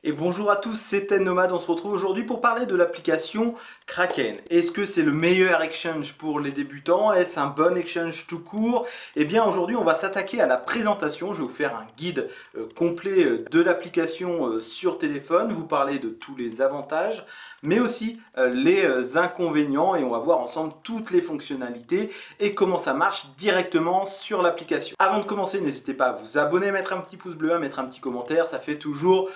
Et bonjour à tous, c'est Ten Nomad. On se retrouve aujourd'hui pour parler de l'application Kraken. Est-ce que c'est le meilleur exchange pour les débutants? Est-ce un bon exchange tout court? Eh bien aujourd'hui on va s'attaquer à la présentation. Je vais vous faire un guide complet de l'application sur téléphone, vous parler de tous les avantages, mais aussi les inconvénients, et on va voir ensemble toutes les fonctionnalités et comment ça marche directement sur l'application. Avant de commencer, n'hésitez pas à vous abonner, mettre un petit pouce bleu, à mettre un petit commentaire, ça fait toujours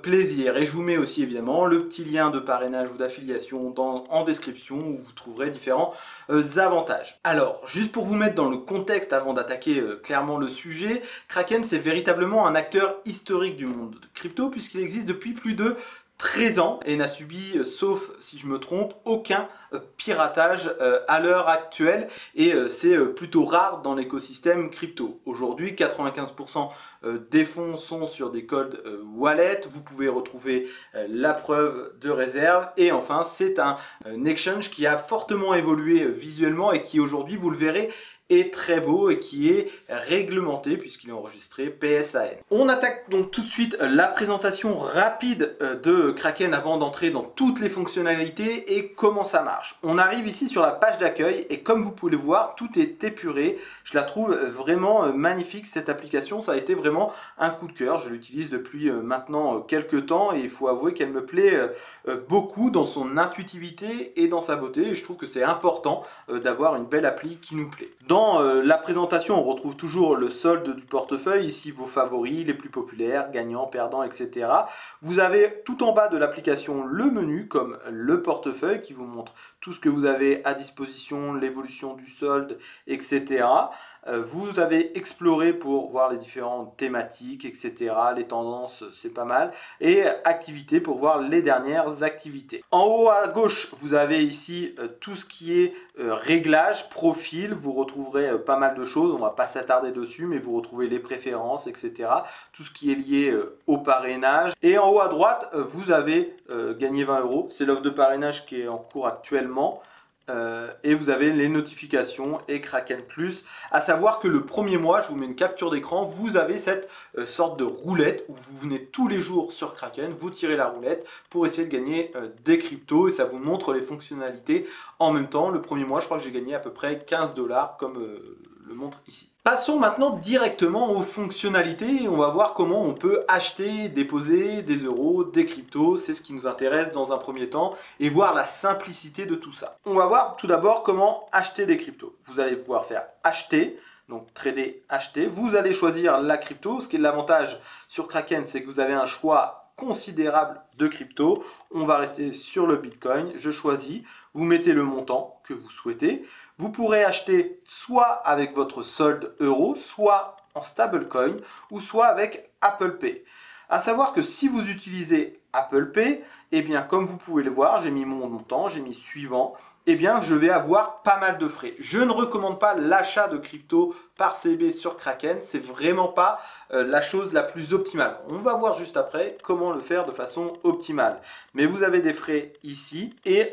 plaisir. Et je vous mets aussi évidemment le petit lien de parrainage ou d'affiliation en description où vous trouverez différents avantages. Alors, juste pour vous mettre dans le contexte avant d'attaquer clairement le sujet, Kraken c'est véritablement un acteur historique du monde de crypto puisqu'il existe depuis plus de 13 ans et n'a subi, sauf si je me trompe, aucun piratage à l'heure actuelle, et c'est plutôt rare dans l'écosystème crypto. Aujourd'hui, 95% des fonds sont sur des cold wallets, vous pouvez retrouver la preuve de réserve, et enfin c'est un exchange qui a fortement évolué visuellement et qui aujourd'hui, vous le verrez, est très beau et qui est réglementé puisqu'il est enregistré PSAN. On attaque donc tout de suite la présentation rapide de Kraken avant d'entrer dans toutes les fonctionnalités et comment ça marche. On arrive ici sur la page d'accueil et comme vous pouvez le voir, tout est épuré. Je la trouve vraiment magnifique cette application, ça a été vraiment un coup de cœur. Je l'utilise depuis maintenant quelques temps et il faut avouer qu'elle me plaît beaucoup dans son intuitivité et dans sa beauté. Et je trouve que c'est important d'avoir une belle appli qui nous plaît. Dans la présentation, on retrouve toujours le solde du portefeuille, ici vos favoris, les plus populaires, gagnants, perdants, etc. Vous avez tout en bas de l'application le menu comme le portefeuille qui vous montre tout ce que vous avez à disposition, l'évolution du solde, etc. Vous avez exploré pour voir les différentes thématiques, etc. Les tendances, c'est pas mal. Et activités pour voir les dernières activités. En haut à gauche, vous avez ici tout ce qui est réglage, profil. Vous retrouverez pas mal de choses. On va pas s'attarder dessus, mais vous retrouvez les préférences, etc. Tout ce qui est lié au parrainage. Et en haut à droite, vous avez gagné 20 euros. C'est l'offre de parrainage qui est en cours actuellement. Et vous avez les notifications et Kraken Plus. À savoir que le premier mois, je vous mets une capture d'écran, vous avez cette sorte de roulette où vous venez tous les jours sur Kraken, vous tirez la roulette pour essayer de gagner des cryptos et ça vous montre les fonctionnalités en même temps. Le premier mois, je crois que j'ai gagné à peu près 15 $ comme le montre ici. Passons maintenant directement aux fonctionnalités et on va voir comment on peut acheter, déposer des euros, des cryptos. C'est ce qui nous intéresse dans un premier temps et voir la simplicité de tout ça. On va voir tout d'abord comment acheter des cryptos. Vous allez pouvoir faire acheter, donc trader, acheter. Vous allez choisir la crypto. Ce qui est l'avantage sur Kraken, c'est que vous avez un choix considérable de crypto. On va rester sur le Bitcoin. Je choisis. Vous mettez le montant que vous souhaitez. Vous pourrez acheter soit avec votre solde euro, soit en stablecoin, ou soit avec Apple Pay. À savoir que si vous utilisez Apple Pay, eh bien comme vous pouvez le voir, j'ai mis mon montant, j'ai mis suivant, eh bien je vais avoir pas mal de frais. Je ne recommande pas l'achat de crypto par CB sur Kraken, c'est vraiment pas la chose la plus optimale. On va voir juste après comment le faire de façon optimale. Mais vous avez des frais ici et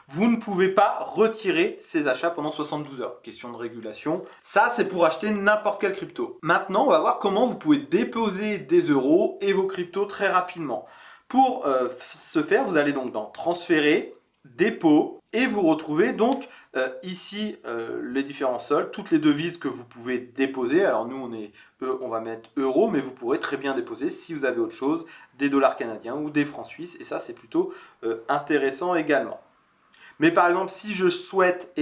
vous ne pouvez pas retirer ces achats pendant 72 heures. Question de régulation. Ça, c'est pour acheter n'importe quelle crypto. Maintenant, on va voir comment vous pouvez déposer des euros et vos cryptos très rapidement. Pour ce faire, vous allez donc dans transférer, dépôt, et vous retrouvez donc ici les différents soldes, toutes les devises que vous pouvez déposer. Alors nous on va mettre euros, mais vous pourrez très bien déposer, si vous avez autre chose, des dollars canadiens ou des francs suisses, et ça c'est plutôt intéressant également. Mais par exemple, si je souhaite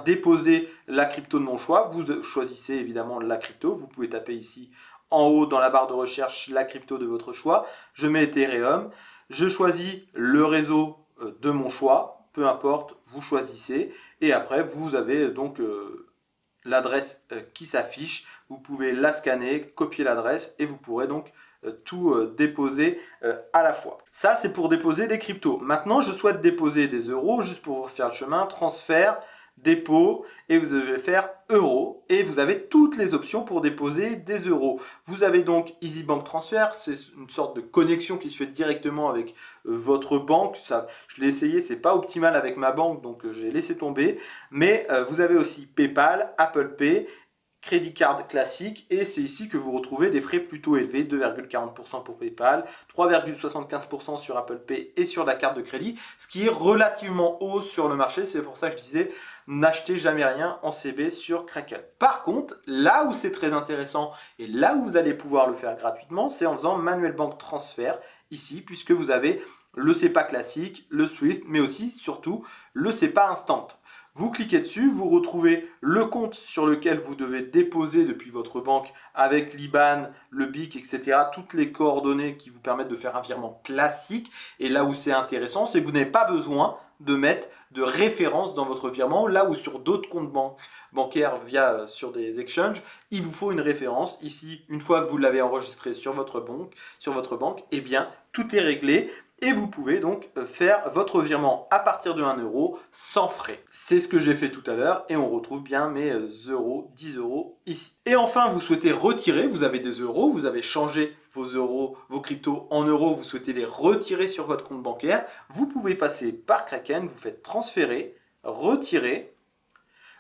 déposer la crypto de mon choix, vous choisissez évidemment la crypto, vous pouvez taper ici en haut dans la barre de recherche la crypto de votre choix, je mets Ethereum, je choisis le réseau de mon choix, peu importe, vous choisissez, et après vous avez donc l'adresse qui s'affiche, vous pouvez la scanner, copier l'adresse, et vous pourrez donc tout déposer à la fois. Ça c'est pour déposer des cryptos. Maintenant je souhaite déposer des euros, juste pour faire le chemin, transfert, dépôt, et vous allez faire euros, et vous avez toutes les options pour déposer des euros. Vous avez donc Easy Bank Transfer, c'est une sorte de connexion qui se fait directement avec votre banque. Ça, je l'ai essayé, c'est pas optimal avec ma banque, donc j'ai laissé tomber. Mais vous avez aussi PayPal, Apple Pay, crédit card classique, et c'est ici que vous retrouvez des frais plutôt élevés, 2,40% pour PayPal, 3,75% sur Apple Pay et sur la carte de crédit, ce qui est relativement haut sur le marché. C'est pour ça que je disais, n'achetez jamais rien en CB sur Kraken. Par contre, là où c'est très intéressant et là où vous allez pouvoir le faire gratuitement, c'est en faisant Manuel Bank Transfer ici, puisque vous avez le SEPA classique, le Swift, mais aussi, surtout, le SEPA Instant. Vous cliquez dessus, vous retrouvez le compte sur lequel vous devez déposer depuis votre banque avec l'IBAN, le BIC, etc. Toutes les coordonnées qui vous permettent de faire un virement classique. Et là où c'est intéressant, c'est que vous n'avez pas besoin de mettre de référence dans votre virement, là où sur d'autres comptes bancaires sur des exchanges, il vous faut une référence. Ici, une fois que vous l'avez enregistré sur votre banque, eh bien, tout est réglé. Et vous pouvez donc faire votre virement à partir de 1 € sans frais. C'est ce que j'ai fait tout à l'heure et on retrouve bien mes 10 € ici. Et enfin, vous souhaitez retirer, vous avez des euros, vous avez changé vos euros, vos cryptos en euros, vous souhaitez les retirer sur votre compte bancaire. Vous pouvez passer par Kraken, vous faites transférer, retirer.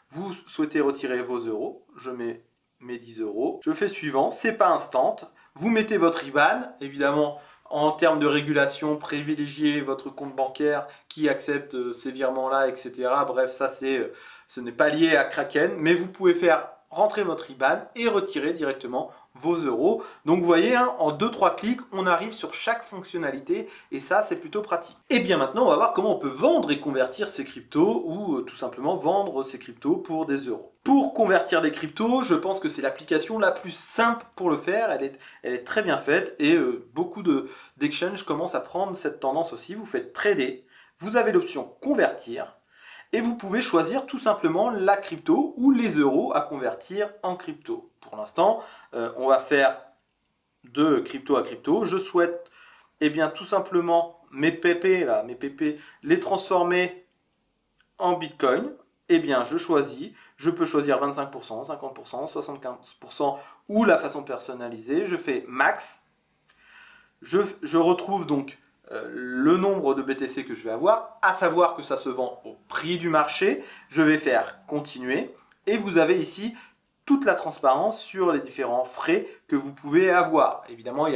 Vous souhaitez retirer vos euros, je mets mes 10 €. Je fais suivant, c'est pas instant. Vous mettez votre IBAN, évidemment. En termes de régulation, privilégiez votre compte bancaire qui accepte ces virements-là, etc. Bref, ça ce n'est pas lié à Kraken, mais vous pouvez faire rentrer votre IBAN et retirer directement vos euros. Donc vous voyez, hein, en 2-3 clics, on arrive sur chaque fonctionnalité et ça, c'est plutôt pratique. Et bien maintenant, on va voir comment on peut vendre et convertir ces cryptos ou tout simplement vendre ces cryptos pour des euros. Pour convertir des cryptos, je pense que c'est l'application la plus simple pour le faire. Elle est très bien faite et beaucoup d'exchanges commencent à prendre cette tendance aussi. Vous faites trader, vous avez l'option convertir. Et vous pouvez choisir tout simplement la crypto ou les euros à convertir en crypto. Pour l'instant, on va faire de crypto à crypto. Je souhaite tout simplement mes PP les transformer en Bitcoin. Je choisis. Je peux choisir 25%, 50%, 75% ou la façon personnalisée. Je fais max. Je retrouve donc le nombre de BTC que je vais avoir, à savoir que ça se vend au prix du marché. Je vais faire continuer et vous avez ici toute la transparence sur les différents frais que vous pouvez avoir. Évidemment,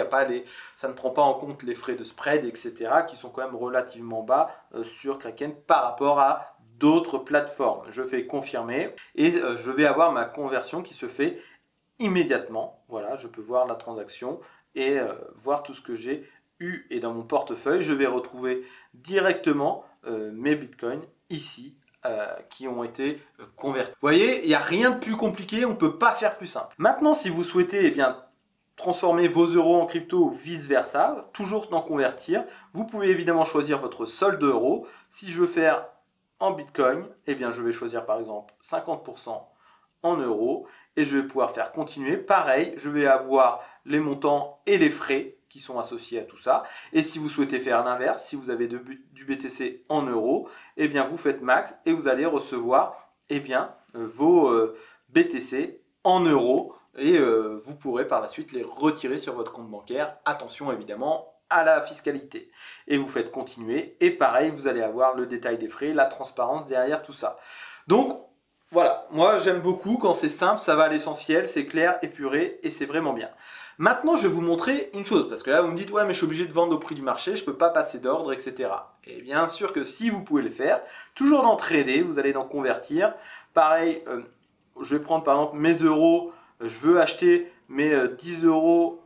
ça ne prend pas en compte les frais de spread, etc. qui sont quand même relativement bas sur Kraken par rapport à d'autres plateformes. Je fais confirmer et je vais avoir ma conversion qui se fait immédiatement. Voilà, je peux voir la transaction et voir tout ce que j'ai eu et dans mon portefeuille. Je vais retrouver directement mes bitcoins ici qui ont été convertis. Vous voyez, il n'y a rien de plus compliqué, on ne peut pas faire plus simple. Maintenant, si vous souhaitez transformer vos euros en crypto ou vice versa, toujours dans convertir, vous pouvez évidemment choisir votre solde d'euros. Si je veux faire en bitcoin, je vais choisir par exemple 50% en euros et je vais pouvoir faire continuer. Pareil, je vais avoir les montants et les frais qui sont associés à tout ça. Et si vous souhaitez faire l'inverse, si vous avez du BTC en euros, vous faites max et vous allez recevoir vos BTC en euros et vous pourrez par la suite les retirer sur votre compte bancaire. Attention évidemment à la fiscalité. Et vous faites continuer et pareil, vous allez avoir le détail des frais, la transparence derrière tout ça. Donc voilà, moi j'aime beaucoup quand c'est simple, ça va à l'essentiel, c'est clair, épuré et c'est vraiment bien. Maintenant, je vais vous montrer une chose, parce que là, vous me dites, ouais, mais je suis obligé de vendre au prix du marché, je ne peux pas passer d'ordre, etc. Et bien sûr que si vous pouvez le faire, toujours dans Trader, vous allez dans Convertir. Pareil, je vais prendre par exemple mes euros, je veux acheter mes 10 €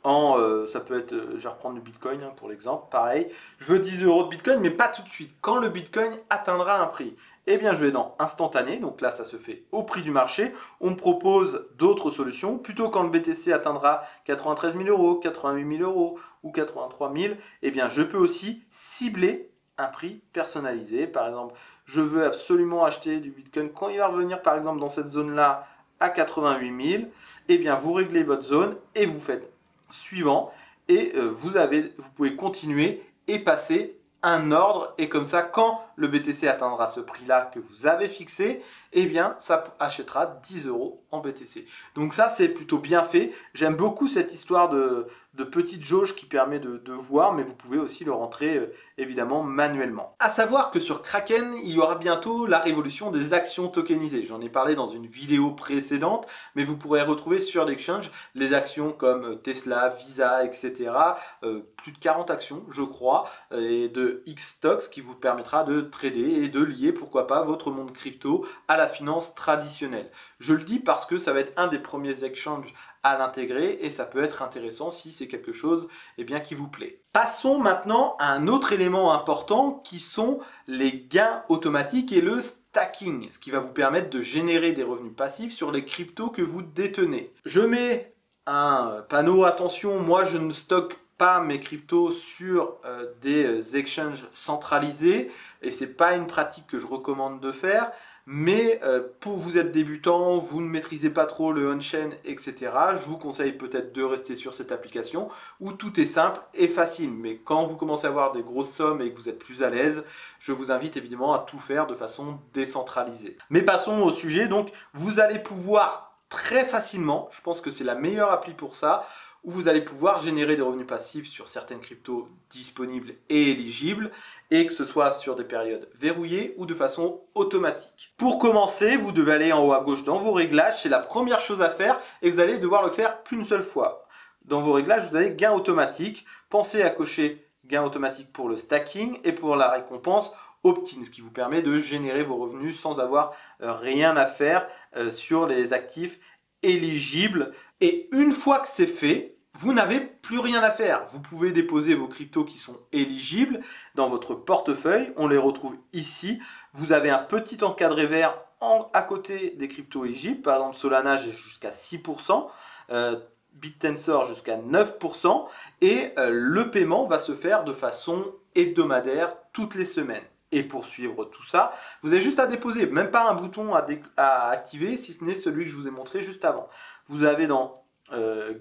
en, ça peut être, je vais reprendre le Bitcoin pour l'exemple, pareil, je veux 10 € de Bitcoin, mais pas tout de suite, quand le Bitcoin atteindra un prix. Je vais dans instantané, donc là ça se fait au prix du marché. On me propose d'autres solutions, plutôt quand le BTC atteindra 93 000 €, 88 000 € ou 83 000, je peux aussi cibler un prix personnalisé. Par exemple, je veux absolument acheter du Bitcoin quand il va revenir par exemple dans cette zone-là à 88 000, vous réglez votre zone et vous faites suivant et vous pouvez continuer et passer un ordre et comme ça quand le BTC atteindra ce prix là que vous avez fixé, eh bien ça achètera 10 € en BTC. Donc ça c'est plutôt bien fait. J'aime beaucoup cette histoire de petite jauge qui permet de voir, mais vous pouvez aussi le rentrer évidemment manuellement. À savoir que sur Kraken, il y aura bientôt la révolution des actions tokenisées. J'en ai parlé dans une vidéo précédente, mais vous pourrez retrouver sur l'exchange les actions comme Tesla, Visa, etc. Plus de 40 actions, je crois, et de X-Stocks qui vous permettra de trader et de lier, pourquoi pas, votre monde crypto à la finance traditionnelle. Je le dis parce que ça va être un des premiers exchanges à l'intégrer et ça peut être intéressant si c'est quelque chose bien, qui vous plaît. Passons maintenant à un autre élément important qui sont les gains automatiques et le stacking, ce qui va vous permettre de générer des revenus passifs sur les cryptos que vous détenez. Je mets un panneau attention, moi je ne stocke pas mes cryptos sur des exchanges centralisés et c'est pas une pratique que je recommande de faire. Mais pour vous êtes débutant, vous ne maîtrisez pas trop le on-chain, etc., je vous conseille peut-être de rester sur cette application où tout est simple et facile. Mais quand vous commencez à avoir des grosses sommes et que vous êtes plus à l'aise, je vous invite évidemment à tout faire de façon décentralisée. Mais passons au sujet. Donc, vous allez pouvoir très facilement, je pense que c'est la meilleure appli pour ça, où vous allez pouvoir générer des revenus passifs sur certaines cryptos disponibles et éligibles, et que ce soit sur des périodes verrouillées ou de façon automatique. Pour commencer, vous devez aller en haut à gauche dans vos réglages, c'est la première chose à faire, et vous allez devoir le faire qu'une seule fois. Dans vos réglages, vous avez gain automatique. Pensez à cocher gain automatique pour le stacking et pour la récompense opt-in, ce qui vous permet de générer vos revenus sans avoir rien à faire sur les actifs éligibles. Et une fois que c'est fait, vous n'avez plus rien à faire. Vous pouvez déposer vos cryptos qui sont éligibles dans votre portefeuille. On les retrouve ici. Vous avez un petit encadré vert à côté des cryptos éligibles. Par exemple, Solana jusqu'à 6%. BitTensor jusqu'à 9%. Et le paiement va se faire de façon hebdomadaire toutes les semaines. Et pour suivre tout ça, vous avez juste à déposer, même pas un bouton à activer, si ce n'est celui que je vous ai montré juste avant. Vous avez dans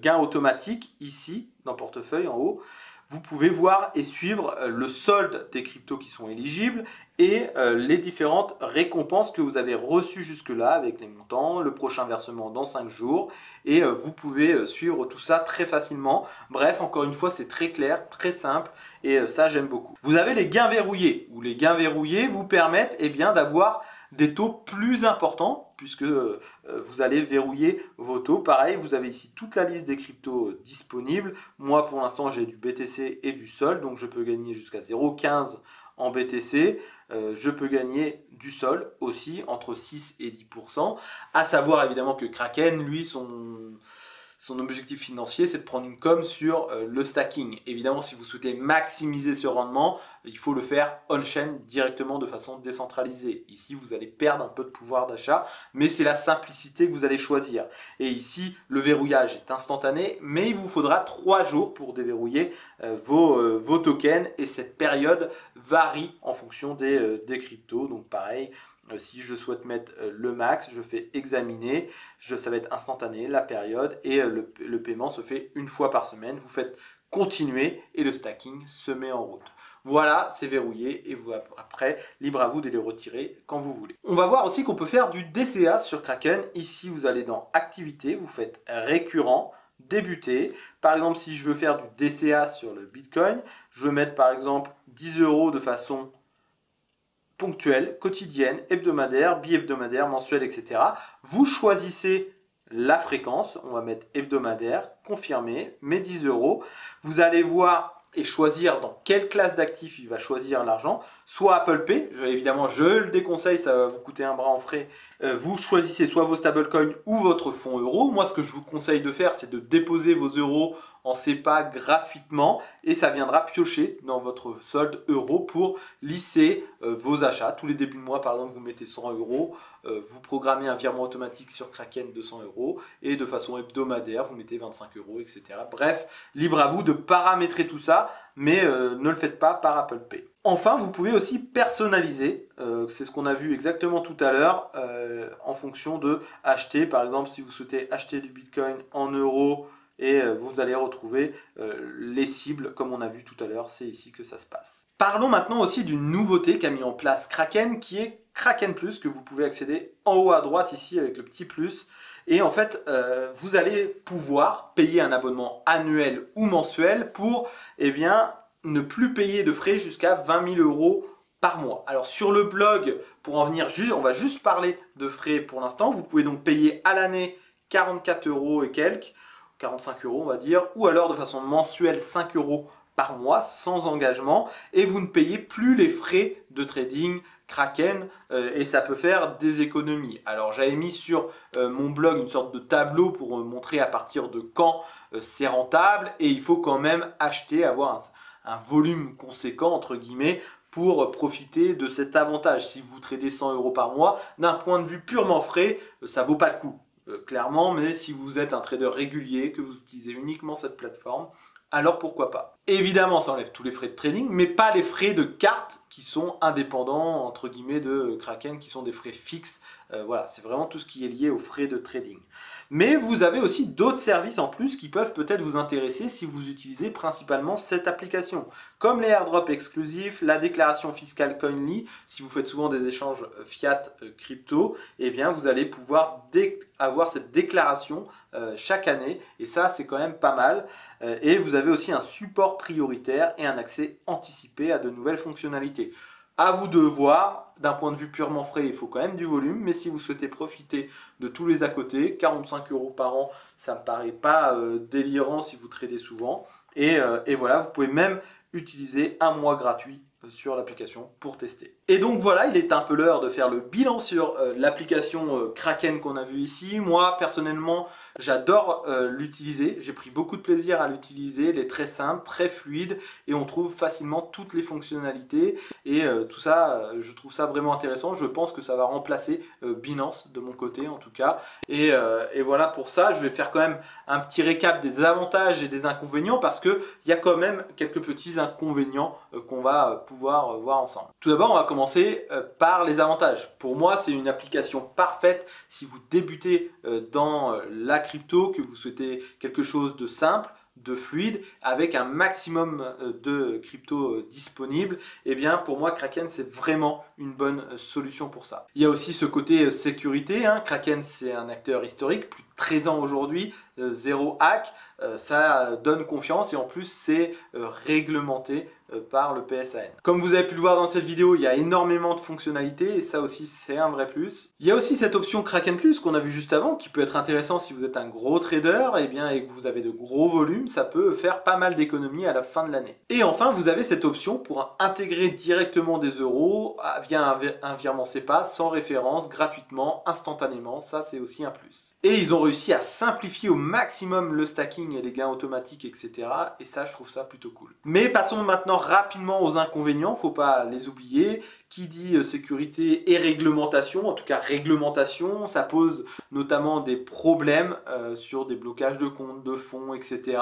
gain automatique, ici, dans portefeuille en haut, vous pouvez voir et suivre le solde des cryptos qui sont éligibles et les différentes récompenses que vous avez reçues jusque-là avec les montants, le prochain versement dans 5 jours et vous pouvez suivre tout ça très facilement. Bref, encore une fois, c'est très clair, très simple et ça, j'aime beaucoup. Vous avez les gains verrouillés, où les gains verrouillés vous permettent d'avoir des taux plus importants puisque vous allez verrouiller vos taux. Pareil, vous avez ici toute la liste des cryptos disponibles. Moi, pour l'instant, j'ai du BTC et du SOL, donc je peux gagner jusqu'à 0,15 en BTC. Je peux gagner du SOL aussi entre 6 et 10%. À savoir évidemment que Kraken, lui, son objectif financier, c'est de prendre une com sur le stacking. Évidemment, si vous souhaitez maximiser ce rendement, il faut le faire on-chain directement de façon décentralisée. Ici, vous allez perdre un peu de pouvoir d'achat, mais c'est la simplicité que vous allez choisir. Et ici, le verrouillage est instantané, mais il vous faudra 3 jours pour déverrouiller vos tokens. Et cette période varie en fonction des cryptos. Donc pareil, si je souhaite mettre le max, je fais examiner, ça va être instantané, la période, et le paiement se fait une fois par semaine. Vous faites continuer et le stacking se met en route. Voilà, c'est verrouillé et vous, après, libre à vous de les retirer quand vous voulez. On va voir aussi qu'on peut faire du DCA sur Kraken. Ici, vous allez dans Activité, vous faites récurrent, débuter. Par exemple, si je veux faire du DCA sur le Bitcoin, je veux mettre par exemple 10 € de façon ponctuelle, quotidienne, hebdomadaire, bi-hebdomadaire, mensuelle, etc. Vous choisissez la fréquence, on va mettre hebdomadaire, confirmer, mes 10 €. Vous allez voir et choisir dans quelle classe d'actifs il va choisir l'argent, soit Apple Pay, évidemment je le déconseille, ça va vous coûter un bras en frais, vous choisissez soit vos stablecoins ou votre fonds euro. Moi ce que je vous conseille de faire, c'est de déposer vos euros en SEPA gratuitement et ça viendra piocher dans votre solde euro pour lisser vos achats. Tous les débuts de mois, par exemple, vous mettez 100 €, vous programmez un virement automatique sur Kraken de 100 € et de façon hebdomadaire, vous mettez 25 €, etc. Bref, libre à vous de paramétrer tout ça, mais ne le faites pas par Apple Pay. Enfin, vous pouvez aussi personnaliser, c'est ce qu'on a vu exactement tout à l'heure, en fonction de acheter. Par exemple, si vous souhaitez acheter du Bitcoin en euros, et vous allez retrouver les cibles comme on a vu tout à l'heure, c'est ici que ça se passe. Parlons maintenant aussi d'une nouveauté qu'a mis en place Kraken qui est Kraken Plus que vous pouvez accéder en haut à droite ici avec le petit plus. Et en fait, vous allez pouvoir payer un abonnement annuel ou mensuel pour ne plus payer de frais jusqu'à 20 000 € par mois. Alors sur le blog, pour en venir, on va juste parler de frais pour l'instant. Vous pouvez donc payer à l'année 44 € et quelques, 45 € on va dire, ou alors de façon mensuelle 5 € par mois sans engagement, et vous ne payez plus les frais de trading Kraken et ça peut faire des économies. Alors j'avais mis sur mon blog une sorte de tableau pour montrer à partir de quand c'est rentable, et il faut quand même acheter, avoir un volume conséquent entre guillemets pour profiter de cet avantage. Si vous tradez 100 € par mois, d'un point de vue purement frais, ça vaut pas le coup. Clairement, mais si vous êtes un trader régulier, que vous utilisez uniquement cette plateforme, alors pourquoi pas. Évidemment, ça enlève tous les frais de trading, mais pas les frais de carte qui sont indépendants, entre guillemets, de Kraken, qui sont des frais fixes. Voilà, c'est vraiment tout ce qui est lié aux frais de trading. Mais vous avez aussi d'autres services en plus qui peuvent peut-être vous intéresser si vous utilisez principalement cette application, comme les airdrops exclusifs, la déclaration fiscale Coinly. Si vous faites souvent des échanges fiat crypto, eh bien vous allez pouvoir avoir cette déclaration chaque année, et ça c'est quand même pas mal. Et vous avez aussi un support prioritaire et un accès anticipé à de nouvelles fonctionnalités. À vous de voir, d'un point de vue purement frais, il faut quand même du volume, mais si vous souhaitez profiter de tous les à côté, 45 € par an, ça ne me paraît pas délirant si vous tradez souvent. Et voilà, vous pouvez même utiliser un mois gratuit sur l'application pour tester. Et donc voilà, il est un peu l'heure de faire le bilan sur l'application Kraken qu'on a vu ici. Moi personnellement, j'adore l'utiliser, j'ai pris beaucoup de plaisir à l'utiliser, elle est très simple, très fluide, et on trouve facilement toutes les fonctionnalités, et tout ça, je trouve ça vraiment intéressant. Je pense que ça va remplacer Binance de mon côté en tout cas, et voilà, pour ça je vais faire quand même un petit récap des avantages et des inconvénients, parce qu'il y a quand même quelques petits inconvénients qu'on va pouvoir voir ensemble. Tout d'abord, on va commencer par les avantages. Pour moi, c'est une application parfaite si vous débutez dans la crypto, que vous souhaitez quelque chose de simple, de fluide, avec un maximum de crypto disponible. Et bien pour moi, Kraken c'est vraiment une bonne solution pour ça. Il y a aussi ce côté sécurité, hein. Kraken c'est un acteur historique, plus de 13 ans aujourd'hui, zéro hack, ça donne confiance, et en plus c'est réglementé par le PSAN. Comme vous avez pu le voir dans cette vidéo, il y a énormément de fonctionnalités, et ça aussi c'est un vrai plus. Il y a aussi cette option Kraken Plus qu'on a vu juste avant, qui peut être intéressant si vous êtes un gros trader et que vous avez de gros volumes. Ça peut faire pas mal d'économies à la fin de l'année. Et enfin, vous avez cette option pour intégrer directement des euros via un virement SEPA sans référence, gratuitement, instantanément. Ça c'est aussi un plus. Et ils ont réussi à simplifier au maximum le stacking et les gains automatiques, etc. Et ça, je trouve ça plutôt cool. Mais passons maintenant rapidement aux inconvénients, faut pas les oublier. Qui dit sécurité et réglementation, en tout cas réglementation, ça pose notamment des problèmes sur des blocages de comptes, de fonds, etc.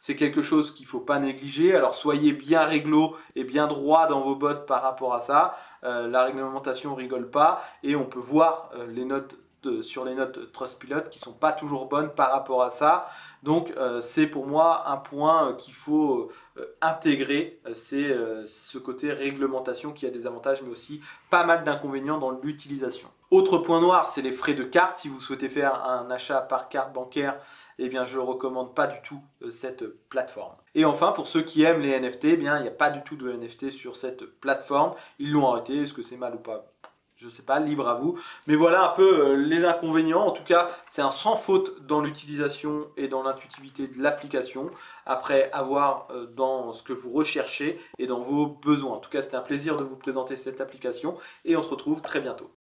C'est quelque chose qu'il ne faut pas négliger. Alors soyez bien réglo et bien droit dans vos bottes par rapport à ça. La réglementation rigole pas, et on peut voir les notes sur les notes Trustpilot qui sont pas toujours bonnes par rapport à ça. Donc c'est pour moi un point qu'il faut intégrer, c'est ce côté réglementation qui a des avantages mais aussi pas mal d'inconvénients dans l'utilisation. Autre point noir, c'est les frais de carte. Si vous souhaitez faire un achat par carte bancaire, eh bien je ne recommande pas du tout cette plateforme. Et enfin, pour ceux qui aiment les NFT, eh bien il n'y a pas du tout de NFT sur cette plateforme. Ils l'ont arrêté, est-ce que c'est mal ou pas ? Je sais pas, libre à vous. Mais voilà un peu les inconvénients. En tout cas, c'est un sans faute dans l'utilisation et dans l'intuitivité de l'application. Après, à voir dans ce que vous recherchez et dans vos besoins. En tout cas, c'était un plaisir de vous présenter cette application, et on se retrouve très bientôt.